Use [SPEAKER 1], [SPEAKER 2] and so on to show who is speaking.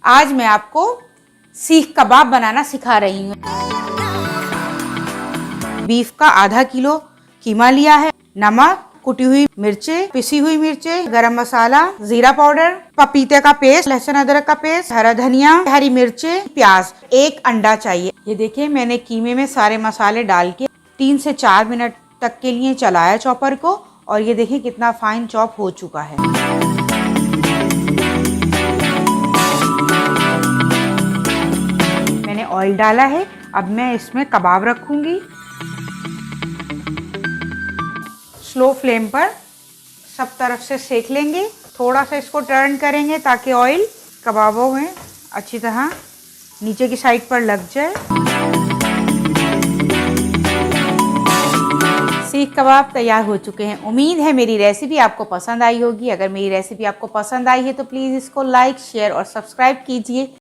[SPEAKER 1] आज मैं आपको सीख कबाब बनाना सिखा रही हूँ। बीफ का आधा किलो कीमा लिया है, नमक, कुटी हुई मिर्चें, पिसी हुई मिर्चें, गरम मसाला, जीरा पाउडर, पपीते का पेस्ट, लहसुन अदरक का पेस्ट, हरा धनिया, हरी मिर्चें, प्याज, एक अंडा चाहिए। ये देखिए मैंने कीमे में सारे मसाले डाल के 3 से 4 मिनट तक के लिए चलाया चॉपर को, और ये देखिए कितना फाइन चॉप हो चुका है। मैंने ऑयल डाला है, अब मैं इसमें कबाब रखूंगी। स्लो फ्लेम पर सब तरफ से सेक लेंगे। थोड़ा सा इसको टर्न करेंगे ताकि ऑयल कबाबों में अच्छी तरह नीचे की साइड पर लग जाए। सीख कबाब तैयार हो चुके हैं। उम्मीद है मेरी रेसिपी आपको पसंद आई होगी। अगर मेरी रेसिपी आपको पसंद आई है तो प्लीज़ इसको लाइक, शेयर और सब्सक्राइब कीजिए।